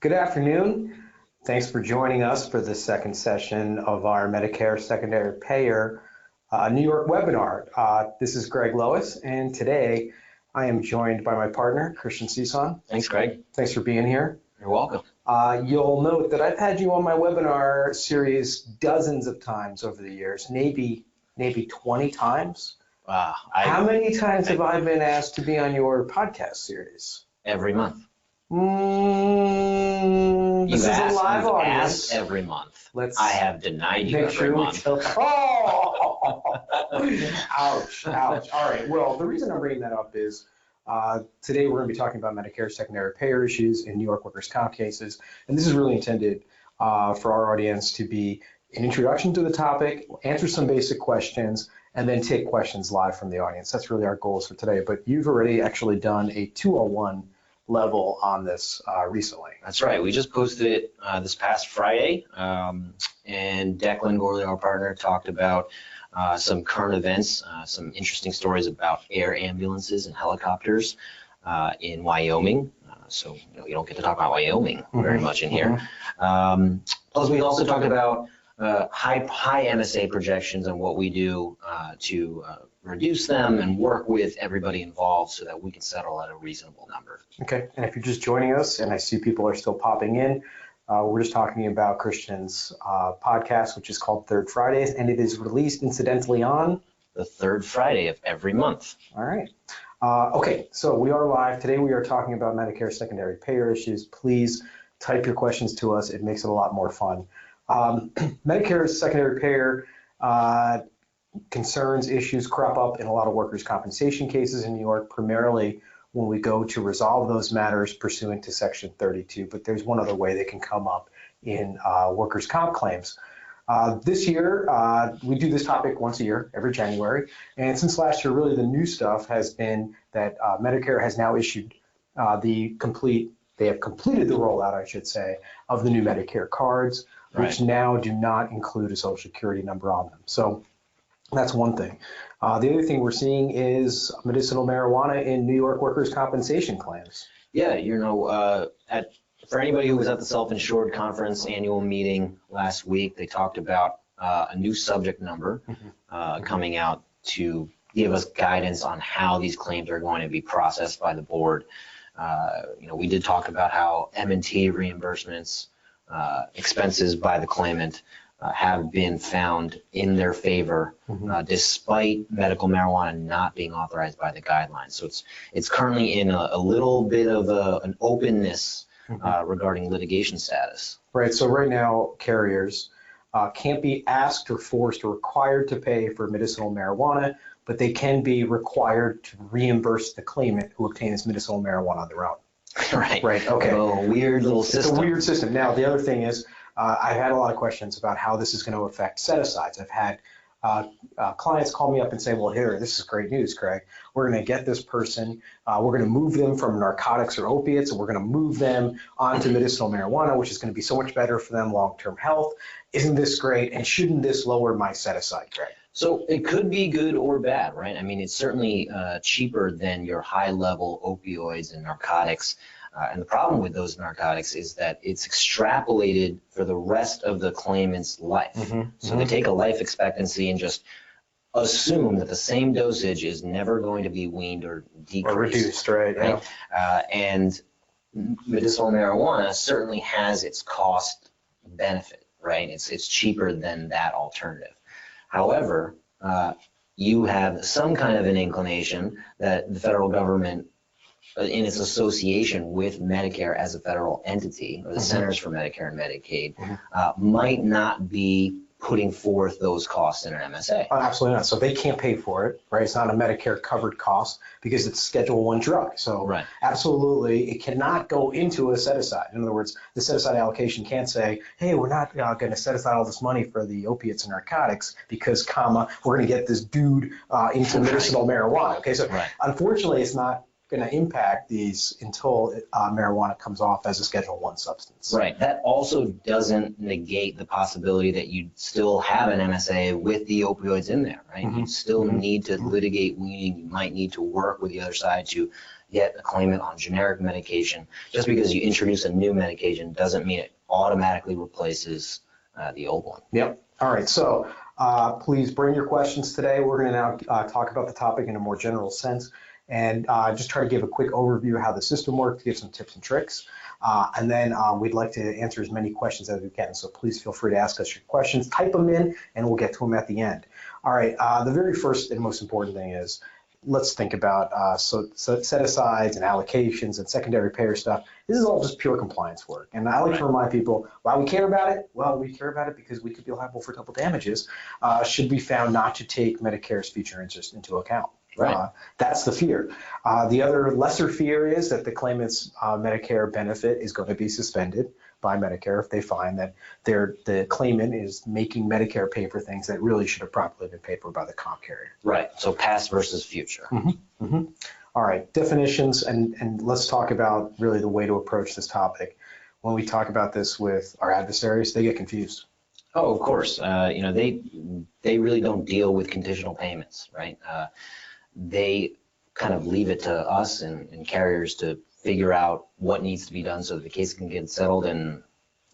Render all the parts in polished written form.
Good afternoon. Thanks for joining us for the second session of our Medicare Secondary Payer New York webinar. This is Greg Lois, and today I am joined by my partner, Christian Cison. Thanks, Greg. Thanks for being here. You're welcome. You'll note that I've had you on my webinar series dozens of times over the years, maybe 20 times. How many times have I been asked to be on your podcast series? Every month. This is a live audience. Every month. I have denied you every month. Ouch. All right. Well, the reason I'm bringing that up is today we're going to be talking about Medicare secondary payer issues in New York workers' comp cases. And this is really intended for our audience to be an introduction to the topic, answer some basic questions, and then take questions live from the audience. That's really our goals for today. But you've already actually done a 201 level on this recently. That's right. We just posted it this past Friday, and Declan Gorley, our partner, talked about some current events, some interesting stories about air ambulances and helicopters in Wyoming. So you don't get to talk about Wyoming very much in here. Plus, we also talked about high MSA projections and what we do to reduce them and work with everybody involved so that we can settle at a reasonable number. Okay, and if you're just joining us, and I see people are still popping in, we're just talking about Christian's podcast, which is called Third Fridays, and it is released incidentally on the third Friday of every month. All right. Okay, so we are live. Today we are talking about Medicare secondary payer issues. Please type your questions to us. It makes it a lot more fun. Medicare secondary payer concerns, issues crop up in a lot of workers' compensation cases in New York, primarily when we go to resolve those matters pursuant to Section 32. But there's one other way they can come up in workers' comp claims. This year, we do this topic once a year, every January. And since last year, really the new stuff has been that Medicare has now issued they have completed the rollout, I should say, of the new Medicare cards, which now do not include a Social Security number on them. So that's one thing. The other thing we're seeing is medicinal marijuana in New York workers' compensation claims. Yeah, for anybody who was at the Self-Insured Conference annual meeting last week, they talked about a new subject number coming out to give us guidance on how these claims are going to be processed by the board. We did talk about how M&T reimbursements, expenses by the claimant, have been found in their favor, despite medical marijuana not being authorized by the guidelines. So it's currently in a little bit of an openness regarding litigation status. Right. So right now, carriers can't be asked or forced or required to pay for medicinal marijuana, but they can be required to reimburse the claimant who obtains medicinal marijuana on their own. Right. Right. Okay. A weird little system. It's a weird system. Now, the other thing is, I've had a lot of questions about how this is going to affect set-asides. I've had clients call me up and say, well, here, this is great news, Craig. We're going to get this person, we're going to move them from narcotics or opiates, and we're going to move them onto medicinal marijuana, which is going to be so much better for them long-term health. Isn't this great? And shouldn't this lower my set-aside, Craig? So it could be good or bad, right? I mean, it's certainly cheaper than your high-level opioids and narcotics. And the problem with those narcotics is that it's extrapolated for the rest of the claimant's life. So they take a life expectancy and just assume that the same dosage is never going to be weaned or decreased. Or reduced, right? Yeah. And medicinal marijuana certainly has its cost benefit, right? It's cheaper than that alternative. However, you have some kind of an inclination that the federal government, in its association with Medicare as a federal entity, or the Centers for Medicare and Medicaid, might not be putting forth those costs in an MSA. Oh, absolutely not. So they can't pay for it, right? It's not a Medicare covered cost because it's Schedule I drug. So absolutely, it cannot go into a set-aside. In other words, the set-aside allocation can't say, hey, we're not going to set aside all this money for the opiates and narcotics because, we're going to get this dude into medicinal marijuana. Okay, so unfortunately, it's not going to impact these until marijuana comes off as a Schedule I substance. Right. That also doesn't negate the possibility that you still have an MSA with the opioids in there, right? You still need to litigate weaning. You might need to work with the other side to get a claimant on generic medication. Just because you introduce a new medication doesn't mean it automatically replaces the old one. Yep. All right. So please bring your questions today. We're going to now talk about the topic in a more general sense and just try to give a quick overview of how the system works, give some tips and tricks. And then we'd like to answer as many questions as we can. So please feel free to ask us your questions, type them in, and we'll get to them at the end. All right. The very first and most important thing is let's think about set-asides and allocations and secondary payer stuff. This is all just pure compliance work. And I like to remind people why we care about it. Well, we care about it because we could be liable for double damages should be found not to take Medicare's future interest into account. Right. That's the fear. The other lesser fear is that the claimant's Medicare benefit is going to be suspended by Medicare if they find that the claimant is making Medicare pay for things that really should have properly been paid for by the comp carrier. Right. So past versus future. Mm-hmm. Mm-hmm. All right. Definitions, and let's talk about really the way to approach this topic. When we talk about this with our adversaries, they get confused. Oh, of course. They really don't deal with conditional payments, right? They kind of leave it to us and carriers to figure out what needs to be done so that the case can get settled and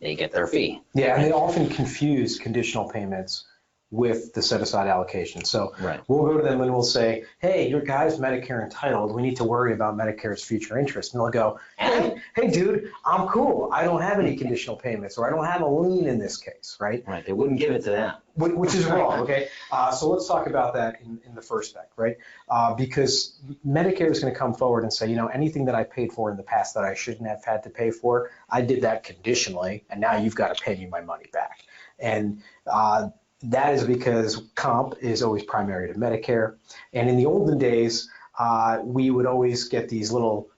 they get their fee. Yeah, and they often confuse conditional payments with the set-aside allocation. So right. We'll go to them and we'll say, hey, your guy's Medicare entitled. We need to worry about Medicare's future interest. And they'll go, hey, dude, I'm cool. I don't have any conditional payments, or I don't have a lien in this case, right? Right. They wouldn't give it to them. Which is wrong, okay? So let's talk about that in the first spec, right? Because Medicare is going to come forward and say, you know, anything that I paid for in the past that I shouldn't have had to pay for, I did that conditionally, and now you've got to pay me my money back. And that is because comp is always primary to Medicare. And in the olden days, we would always get these little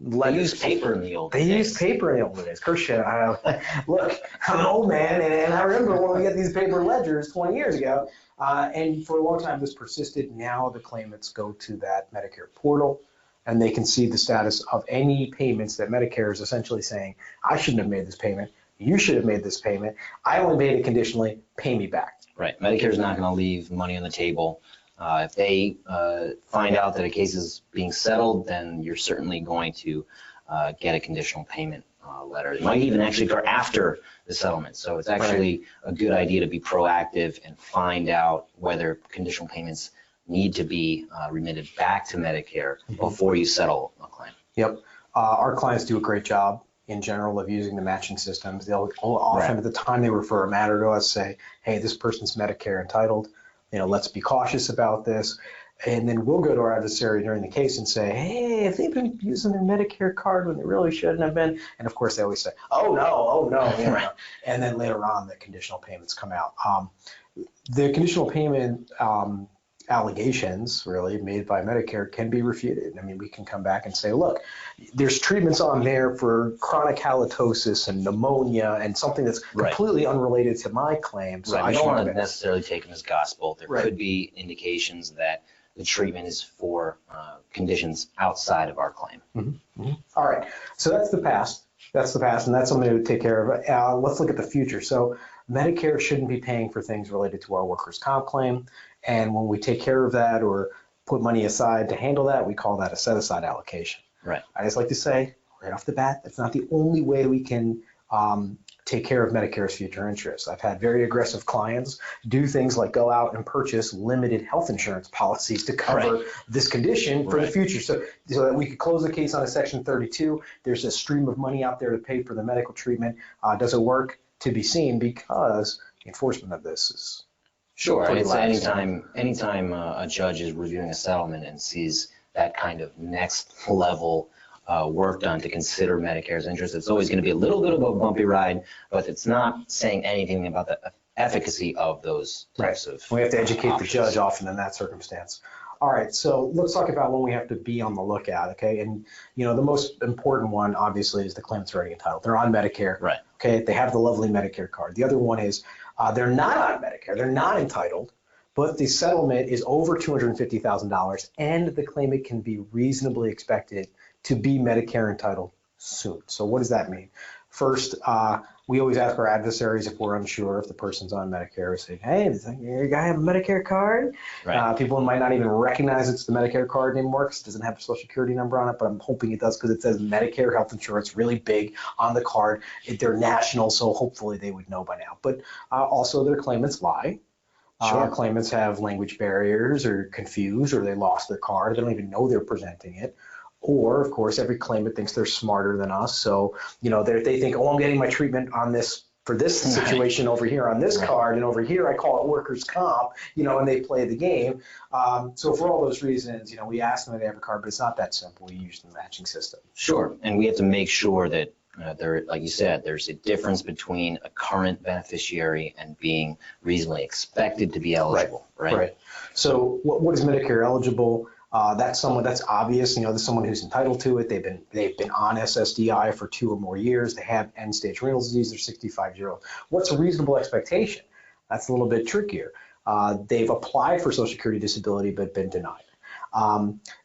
letters. They used paper in the old days. They used paper in the old days. Christian, look, I'm an old man, and I remember when we got these paper ledgers 20 years ago. And for a long time, this persisted. Now the claimants go to that Medicare portal, and they can see the status of any payments that Medicare is essentially saying, I shouldn't have made this payment. You should have made this payment. I only made it conditionally. Pay me back. Right. Medicare's not going to leave money on the table. If they find out that a case is being settled, then you're certainly going to get a conditional payment letter. It might even actually go after the settlement. So it's actually a good idea to be proactive and find out whether conditional payments need to be remitted back to Medicare before you settle a claim. Yep. Our clients do a great job in general of using the matching systems. They'll often at the time they refer a matter to us say, hey, this person's Medicare entitled. You know, let's be cautious about this. And then we'll go to our adversary during the case and say, hey, if they've been using their Medicare card when they really shouldn't have been. And of course they always say, oh no. You know? And then later on the conditional payments come out. The conditional payment allegations really made by Medicare can be refuted. I mean, we can come back and say, look, there's treatments on there for chronic halitosis and pneumonia and something that's completely unrelated to my claim. So I don't want to necessarily take them as gospel. There could be indications that the treatment is for conditions outside of our claim. All right. So that's the past. That's the past, and that's something to take care of. Let's look at the future. So Medicare shouldn't be paying for things related to our workers' comp claim. And when we take care of that or put money aside to handle that, we call that a set-aside allocation. Right. I just like to say right off the bat, that's not the only way we can take care of Medicare's future interests. I've had very aggressive clients do things like go out and purchase limited health insurance policies to cover this condition for the future. So that we could close the case on a Section 32. There's a stream of money out there to pay for the medical treatment. Does it work? To be seen, because the enforcement of this is sure. It's anytime a judge is reviewing a settlement and sees that kind of next level work done to consider Medicare's interest, it's always going to be a little bit of a bumpy ride, but it's not saying anything about the efficacy of those types of We have to educate options. the judge often in that circumstance. All right, so let's talk about when we have to be on the lookout, okay? And, you know, the most important one, obviously, is the claimant's already entitled. They're on Medicare, okay? They have the lovely Medicare card. The other one is they're not on Medicare. They're not entitled, but the settlement is over $250,000, and the claimant can be reasonably expected to be Medicare entitled soon. So what does that mean? First, We always ask our adversaries if we're unsure if the person's on Medicare. We say, hey, does your guy have a Medicare card? Right. People might not even recognize it's the Medicare card anymore because it doesn't have a social security number on it, but I'm hoping it does because it says Medicare health insurance really big on the card. They're national, so hopefully they would know by now. But also their claimants lie. Sure. Claimants have language barriers or confused or they lost their card. They don't even know they're presenting it. Or, of course, every claimant thinks they're smarter than us. So, they think, oh, I'm getting my treatment on this for this situation over here on this card, and over here I call it workers' comp, and they play the game. So for all those reasons, we ask them if they have a card, but it's not that simple. We use the matching system. Sure, and we have to make sure that there, like you said, there's a difference between a current beneficiary and being reasonably expected to be eligible, right? So what is Medicare eligible? That's someone that's obvious. There's someone who's entitled to it. They've been on SSDI for 2 or more years. They have end-stage renal disease. They're 65 years old. What's a reasonable expectation? That's a little bit trickier. They've applied for Social Security disability but been denied.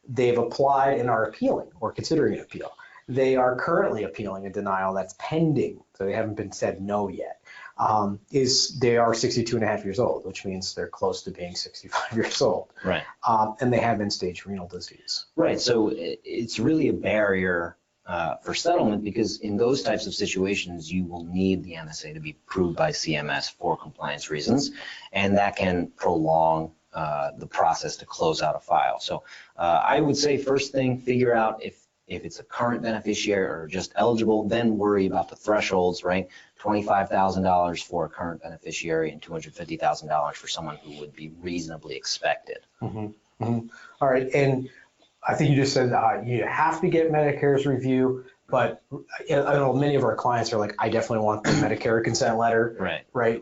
They've applied and are appealing or considering an appeal. They are currently appealing a denial that's pending, so they haven't been said no yet. They are 62 and a half years old, which means they're close to being 65 years old. Right. And they have end-stage renal disease. Right. So it's really a barrier for settlement because in those types of situations, you will need the MSA to be approved by CMS for compliance reasons, and that can prolong the process to close out a file. So I would say first thing, figure out if it's a current beneficiary or just eligible, then worry about the thresholds, right? $25,000 for a current beneficiary and $250,000 for someone who would be reasonably expected. Mm-hmm. Mm-hmm. All right, and I think you just said you have to get Medicare's review, but I know many of our clients are like, I definitely want the Medicare consent letter. Right.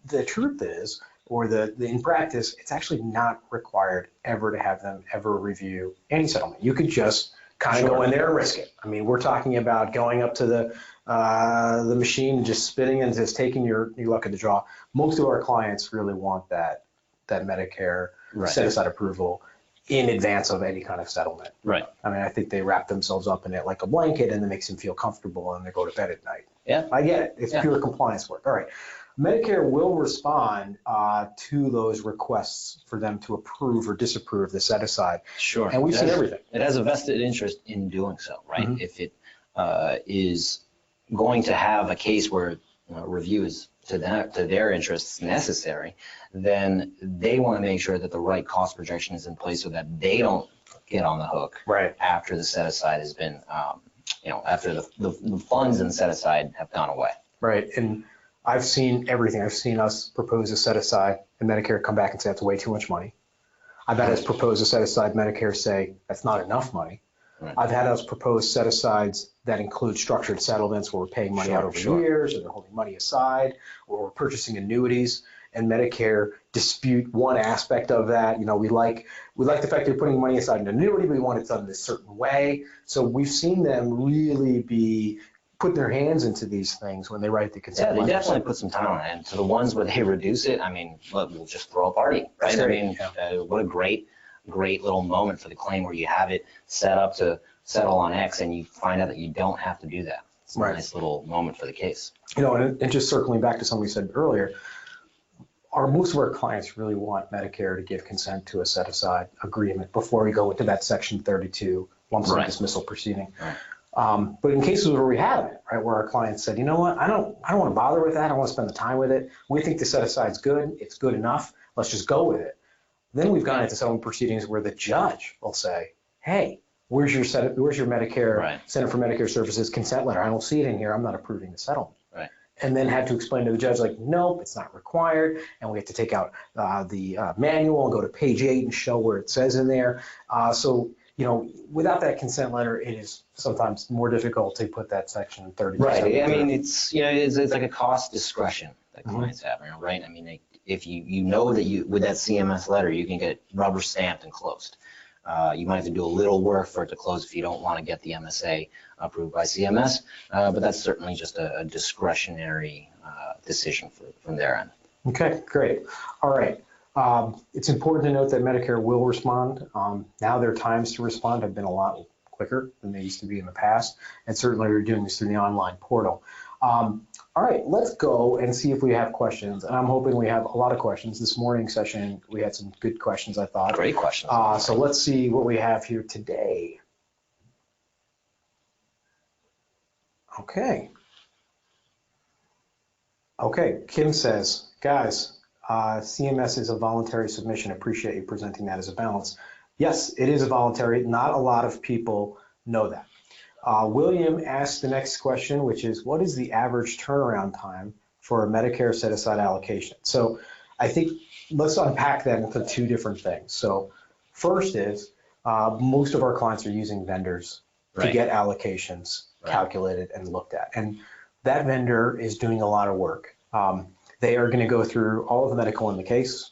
The truth is, or in practice, it's actually not required ever to have them ever review any settlement. You could just kind of go in there and risk it. I mean, we're talking about going up to the machine, just spinning and just taking your luck of the draw. Most of our clients really want that Medicare set-aside approval in advance of any kind of settlement. Right. I mean, I think they wrap themselves up in it like a blanket and it makes them feel comfortable and they go to bed at night. Yeah. I get it. It's pure compliance work. All right. Medicare will respond to those requests for them to approve or disapprove the set-aside. Sure. And we've seen everything. It has a vested interest in doing so, right? Mm-hmm. If it is going to have a case where review is to their interests necessary, then they want to make sure that the right cost projection is in place so that they don't get on the hook after the set-aside has been, after the funds in the set-aside have gone away. Right. And I've seen everything. I've seen us propose a set-aside and Medicare come back and say that's way too much money. I've had us propose a set-aside, Medicare say that's not enough money. Right. I've had us propose set-asides that include structured settlements where we're paying money out over years, or they're holding money aside, or we're purchasing annuities, and Medicare dispute one aspect of that. We like the fact they're putting money aside in an annuity, but we want it done in a certain way. So we've seen them really be putting their hands into these things when they write the consent letter. They definitely put some time on it. And to the ones where they reduce it, I mean, we'll just throw a party, right? I mean, what a great little moment for the claim where you have it set up to settle on X and you find out that you don't have to do that. It's a nice little moment for the case. And just circling back to something we said earlier, most of our clients really want Medicare to give consent to a set-aside agreement before we go into that Section 32 lump sum dismissal proceeding. Right. But in cases where we haven't, right, where our clients said, you know what, I don't want to bother with that. I don't want to spend the time with it. We think the set-aside's good. It's good enough. Let's just go with it. Then we've gone into settlement proceedings where the judge will say, hey, where's your Medicare Center for Medicare Services consent letter? I don't see it in here. I'm not approving the settlement. Right. And then had to explain to the judge, like, nope, it's not required. And we have to take out the manual and go to page 8 and show where it says in there. So without that consent letter, it is sometimes more difficult to put that Section 30. Right. I mean, it's like a cost discretion that clients have, right? I mean, if you know that with that CMS letter, you can get it rubber stamped and closed. You might have to do a little work for it to close if you don't want to get the MSA approved by CMS, but that's certainly just a discretionary decision from their end. Okay, great. All right. It's important to note that Medicare will respond. Now their times to respond have been a lot quicker than they used to be in the past, and certainly we're doing this through the online portal. All right, let's go and see if we have questions. And I'm hoping we have a lot of questions. This morning session, we had some good questions, I thought. Great questions. So let's see what we have here today. Okay. Okay, Kim says, guys, CMS is a voluntary submission. Appreciate you presenting that as a balance. Yes, it is a voluntary. Not a lot of people know that. William asked the next question, which is, what is the average turnaround time for a Medicare set-aside allocation? So I think let's unpack that into two different things. So first is, most of our clients are using vendors to get allocations calculated and looked at. And that vendor is doing a lot of work. They are going to go through all of the medical in the case.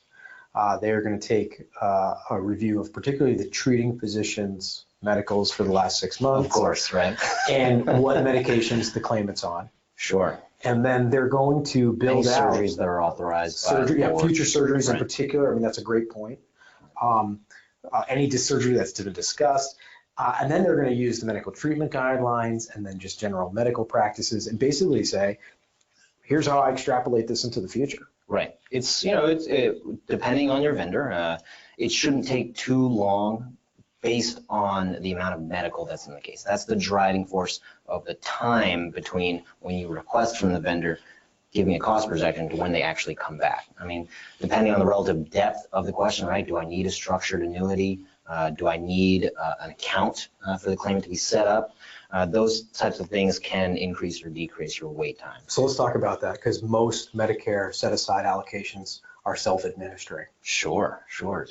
They are going to take a review of particularly the treating physician's medicals for the last 6 months. Of course, right. And what medications the claimant's on. Sure. And then they're going to build out surgeries that are authorized. Surgery, future surgeries in particular. I mean, that's a great point. Any surgery that's been discussed. And then they're going to use the medical treatment guidelines and then just general medical practices and basically say, here's how I extrapolate this into the future. Right. It's, depending on your vendor, it shouldn't take too long based on the amount of medical that's in the case. That's the driving force of the time between when you request from the vendor, give me a cost projection, to when they actually come back. I mean, depending on the relative depth of the question, right? Do I need a structured annuity? Do I need an account for the claimant to be set up? Those types of things can increase or decrease your wait time. So let's talk about that, because most Medicare set-aside allocations are self-administering. Sure.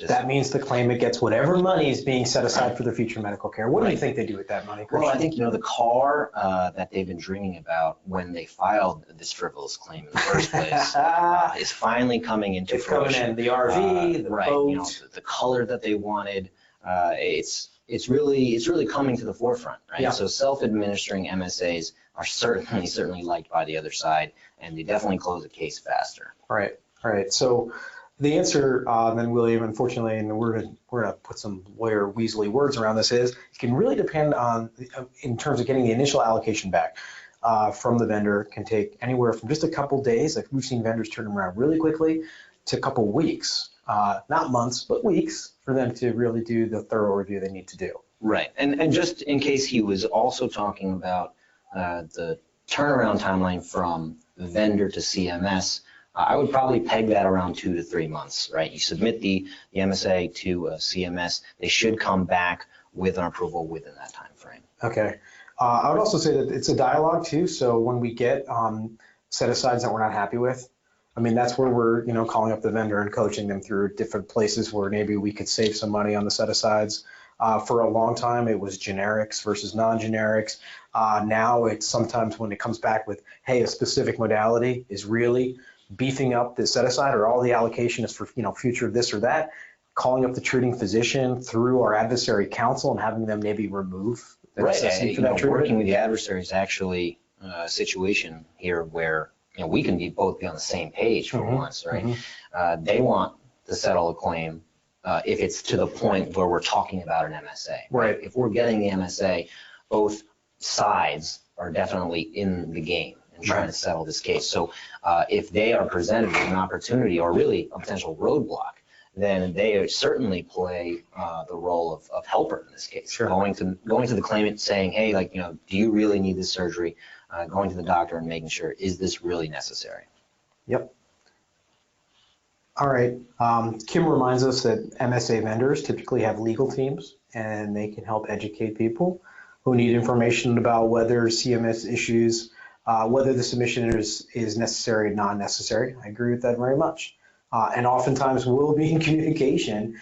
That means the claimant gets whatever money is being set aside for their future medical care. What do you think they do with that money, Christian? Well, I think, the car that they've been dreaming about when they filed this frivolous claim in the first place is finally coming into fruition. Coming in, the RV, the boat. The color that they wanted. It's really coming to the forefront, right? Yeah. So self-administering MSAs are certainly liked by the other side, and they definitely close a case faster. All right. So the answer, then, William, unfortunately, and we're gonna put some lawyer weaselly words around this, is it can really depend on, in terms of getting the initial allocation back from the vendor, can take anywhere from just a couple days, like we've seen vendors turn them around really quickly, to a couple weeks, not months, but weeks, for them to really do the thorough review they need to do. Right. And just in case he was also talking about the turnaround timeline from vendor to CMS, I would probably peg that around 2 to 3 months, right? You submit the MSA to CMS, they should come back with an approval within that time frame. Okay. I would also say that it's a dialogue too. So when we get set-asides that we're not happy with, I mean, that's where we're, calling up the vendor and coaching them through different places where maybe we could save some money on the set-asides. For a long time, it was generics versus non-generics. Now it's sometimes when it comes back with, hey, a specific modality is really beefing up the set-aside, or all the allocation is for, future this or that, calling up the treating physician through our adversary counsel and having them maybe remove the necessity for that treatment. Working with the adversary is actually a situation here where we can both be on the same page for once, right? They want to settle a claim if it's to the point where we're talking about an MSA. Right. If we're getting the MSA, both sides are definitely in the game and trying to settle this case. So if they are presented with an opportunity or really a potential roadblock, then they certainly play the role of helper in this case. Sure. Going to the claimant saying, hey, do you really need this surgery? Going to the doctor and making sure, is this really necessary? Yep. All right. Kim reminds us that MSA vendors typically have legal teams, and they can help educate people who need information about whether CMS issues, whether the submission is necessary or non-necessary. I agree with that very much. And oftentimes we'll be in communication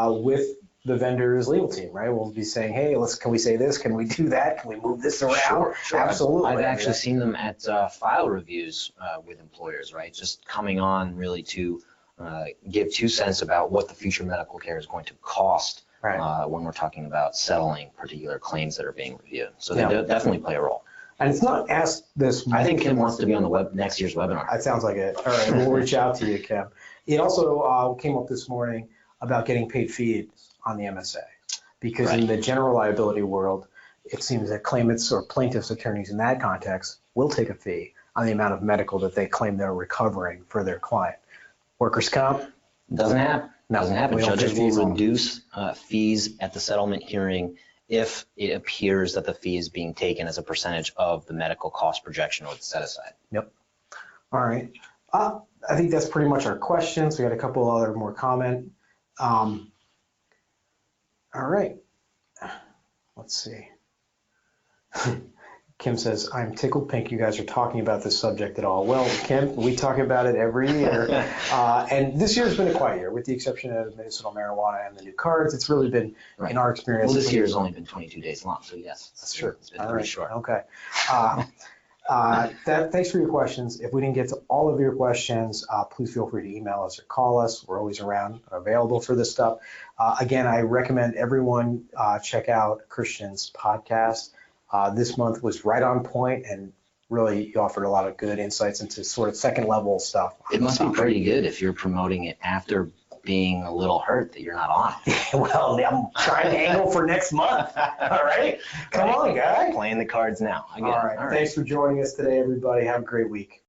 with the vendor's legal team, right? We'll be saying, hey, can we say this? Can we do that? Can we move this around? Sure. Absolutely. I've actually seen them at file reviews with employers, right? Just coming on really to give 2 cents about what the future medical care is going to cost when we're talking about settling particular claims that are being reviewed. So they definitely play a role. And it's not asked this. I think Kim wants to be on the next year's webinar. That sounds like it. All right, we'll reach out to you, Kim. It also came up this morning about getting paid fees on the MSA, because in the general liability world, it seems that claimants or plaintiffs' attorneys in that context will take a fee. on the amount of medical that they claim they're recovering for their client. Workers' comp? Doesn't happen. No, Doesn't happen. we don't Judges pay fees will on- reduce fees at the settlement hearing if it appears that the fee is being taken as a percentage of the medical cost projection or the set aside. Yep. All right. I think that's pretty much our questions. We got a couple other more comment. All right. Let's see. Kim says, I'm tickled pink you guys are talking about this subject at all. Well, Kim, we talk about it every year. And this year's been a quiet year, with the exception of medicinal marijuana and the new cards. It's really been, Right. in our experience. Well, this year has only been 22 days long, so yes. That's true. It's been All pretty right. short. Okay. Thanks for your questions. If we didn't get to all of your questions, please feel free to email us or call us. We're always around, available for this stuff. Again, I recommend everyone check out Christian's podcast. This month was right on point and really offered a lot of good insights into sort of second level stuff. It must be pretty good if you're promoting it after being a little hurt that you're not on it. Well, I'm trying to angle for next month. All right. Come on, guy. Playing the cards now. I get it. All right. Thanks for joining us today, everybody. Have a great week.